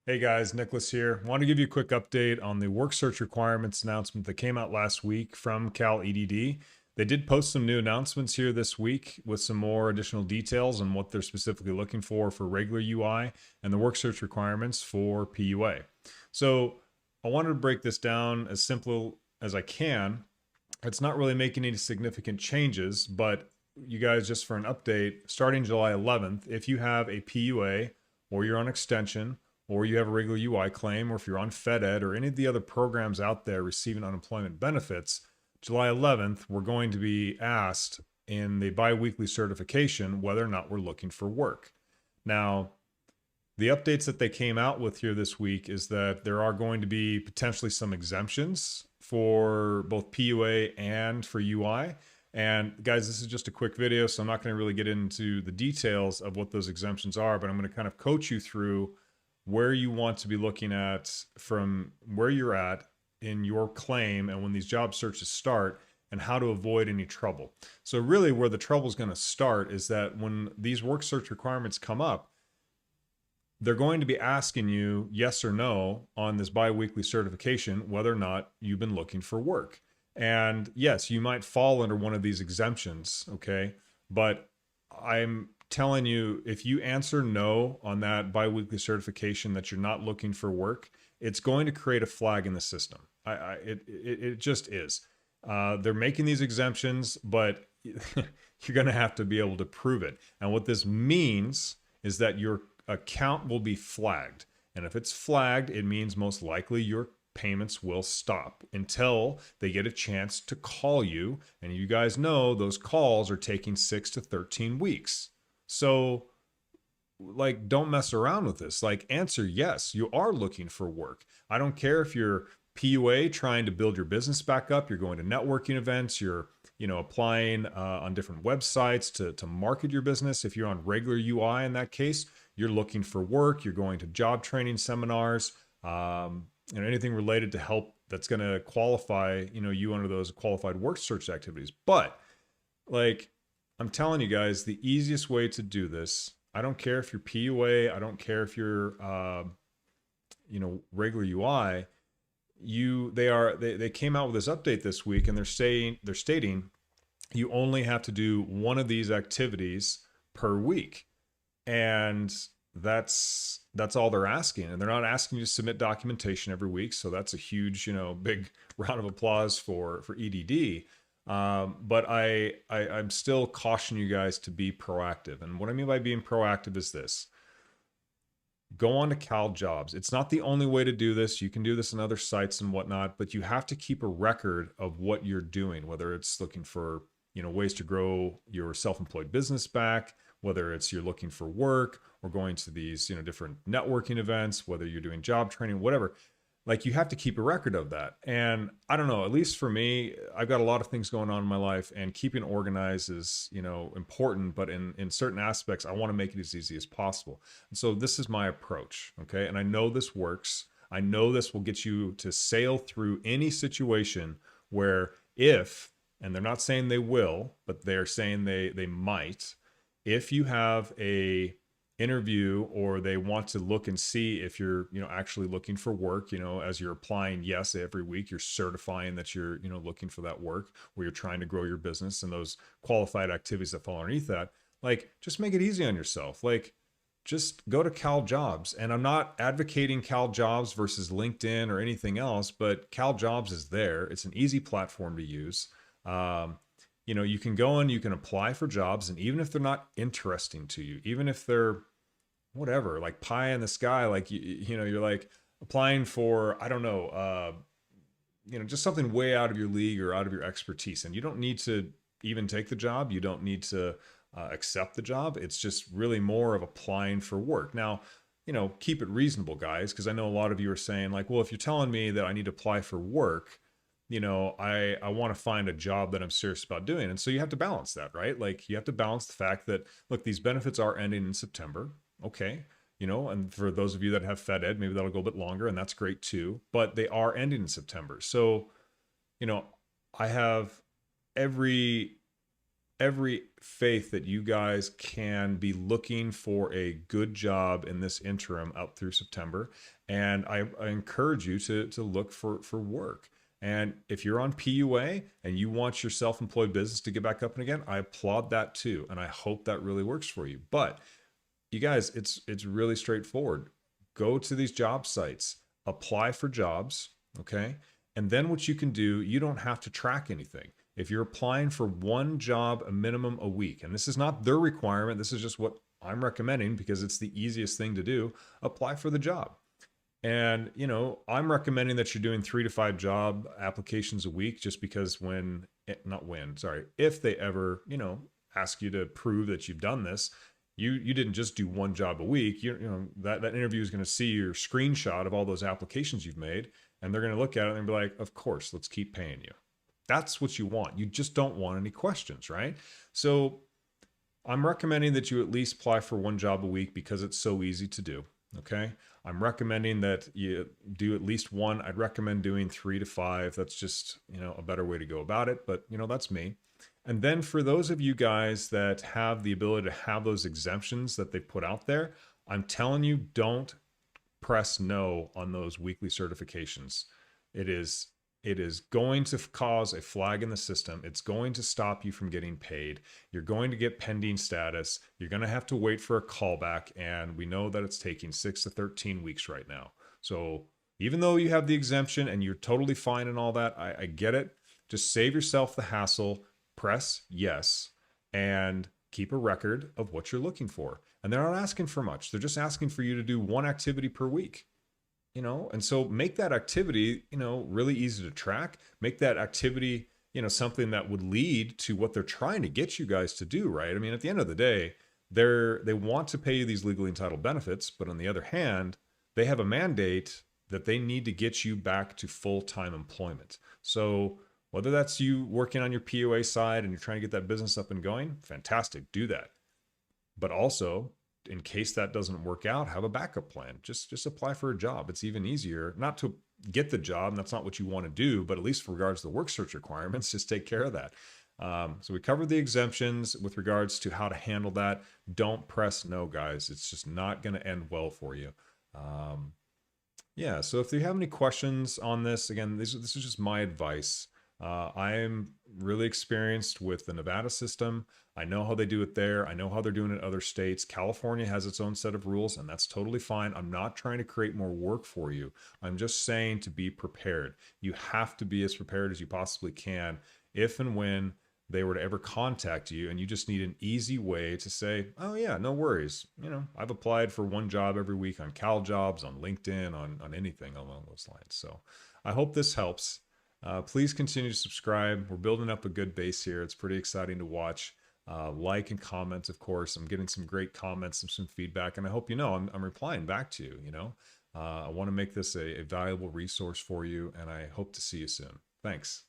Hey guys, Nicholas here. Want to give you a quick update on the work search requirements announcement that came out last week from Cal EDD. They did post some new announcements here this week with some more additional details on what they're specifically looking for regular UI and the work search requirements for PUA. So I wanted to break this down as simple as I can. It's not really making any significant changes, but you guys, just for an update, starting July 11th, if you have a PUA or you're on extension, or you have a regular UI claim, or if you're on FedEd or any of the other programs out there receiving unemployment benefits, July 11th, we're going to be asked in the biweekly certification whether or not we're looking for work. Now, the updates that they came out with here this week is that there are going to be potentially some exemptions for both PUA and for UI. And guys, this is just a quick video, so I'm not going to really get into the details of what those exemptions are, but I'm going to kind of coach you through where you want to be looking at from where you're at in your claim and when these job searches start, and how to avoid any trouble. So really where the trouble is going to start is that when these work search requirements come up, they're going to be asking you yes or no on this biweekly certification whether or not you've been looking for work. And yes, you might fall under one of these exemptions, okay? But I'm telling you, if you answer no on that biweekly certification that you're not looking for work, it's going to create a flag in the system. It just is. They're making these exemptions, but you're going to have to be able to prove it. And what this means is that your account will be flagged. And if it's flagged, it means most likely your payments will stop until they get a chance to call you. And you guys know those calls are taking 6 to 13 weeks. So, like, don't mess around with this. Like, answer yes, you are looking for work. I don't care if you're PUA trying to build your business back up, you're going to networking events, you're applying on different websites to market your business. If you're on regular UI, in that case, you're looking for work, you're going to job training seminars, anything related to help that's going to qualify you under those qualified work search activities. But like, I'm telling you guys, the easiest way to do this, I don't care if you're PUA, I don't care if you're regular UI, they came out with this update this week, and they're stating you only have to do one of these activities per week. And that's all they're asking. And they're not asking you to submit documentation every week. So that's a huge, big round of applause for EDD. But I'm still cautioning you guys to be proactive. And what I mean by being proactive is this. Go on to Cal Jobs. It's not the only way to do this. You can do this in other sites and whatnot, but you have to keep a record of what you're doing, whether it's looking for, ways to grow your self-employed business back, whether it's you're looking for work or going to these, different networking events, whether you're doing job training, whatever. Like, you have to keep a record of that. And I don't know, at least for me, I've got a lot of things going on in my life, and keeping organized is, important, but in certain aspects, I want to make it as easy as possible. And so this is my approach, okay? And I know this works. I know this will get you to sail through any situation where if, and they're not saying they will, but they're saying they might, if you have a interview or they want to look and see if you're actually looking for work, as you're applying yes every week, you're certifying that you're looking for that work, where you're trying to grow your business and those qualified activities that fall underneath that. Like, just make it easy on yourself. Like, just go to Cal Jobs. And I'm not advocating Cal Jobs versus LinkedIn or anything else, but Cal Jobs is there. It's an easy platform to use. You can go and you can apply for jobs, and even if they're not interesting to you, even if they're whatever, like pie in the sky, like you're like applying for, I don't know, just something way out of your league or out of your expertise, and you don't need to even take the job, you don't need to accept the job. It's just really more of applying for work. Now, keep it reasonable, guys, because I know a lot of you are saying like, well, if you're telling me that I need to apply for work, I want to find a job that I'm serious about doing. And so you have to balance that, right? Like, you have to balance the fact that, look, these benefits are ending in September. Okay. And for those of you that have FedEd, maybe that'll go a bit longer, and that's great too, but they are ending in September. So, I have every every faith that you guys can be looking for a good job in this interim out through September. And I encourage you to look for work. And if you're on PUA and you want your self-employed business to get back up and again, I applaud that too. And I hope that really works for you. But you guys, it's really straightforward. Go to these job sites, apply for jobs, okay? And then what you can do, you don't have to track anything. If you're applying for one job, a minimum a week, and this is not their requirement, this is just what I'm recommending because it's the easiest thing to do, apply for the job. And, I'm recommending that you're doing 3 to 5 job applications a week just because if they ever, ask you to prove that you've done this, you didn't just do one job a week. That interview is going to see your screenshot of all those applications you've made, and they're going to look at it and be like, of course, let's keep paying you. That's what you want. You just don't want any questions, right? So I'm recommending that you at least apply for one job a week because it's so easy to do. Okay. I'm recommending that you do at least one. I'd recommend doing 3 to 5. That's just, a better way to go about it. But, that's me. And then for those of you guys that have the ability to have those exemptions that they put out there, I'm telling you, don't press no on those weekly certifications. It is going to cause a flag in the system. It's going to stop you from getting paid. You're going to get pending status. You're going to have to wait for a callback. And we know that it's taking 6 to 13 weeks right now. So even though you have the exemption and you're totally fine and all that, I get it. Just save yourself the hassle, press yes, and keep a record of what you're looking for. And they're not asking for much. They're just asking for you to do one activity per week. And so make that activity, really easy to track. Make that activity, something that would lead to what they're trying to get you guys to do, right? I mean, at the end of the day, they want to pay you these legally entitled benefits, but on the other hand, they have a mandate that they need to get you back to full-time employment. So whether that's you working on your PUA side and you're trying to get that business up and going, fantastic, do that. But also, in case that doesn't work out, have a backup plan. Just apply for a job. It's even easier not to get the job, and that's not what you want to do, but at least for regards to the work search requirements, just take care of that. So we covered the exemptions with regards to how to handle that. Don't press no, guys. It's just not going to end well for you. So if you have any questions on this, again, this is just my advice. I'm really experienced with the Nevada system. I know how they do it there. I know how they're doing it in other states. California has its own set of rules, and that's totally fine. I'm not trying to create more work for you. I'm just saying to be prepared. You have to be as prepared as you possibly can if and when they were to ever contact you, and you just need an easy way to say, oh yeah, no worries. I've applied for one job every week on CalJobs, on LinkedIn, on anything along those lines. So I hope this helps. Please continue to subscribe. We're building up a good base here. It's pretty exciting to watch. Like and comment, of course. I'm getting some great comments and some feedback, and I hope I'm replying back to you. I want to make this a valuable resource for you, and I hope to see you soon. Thanks.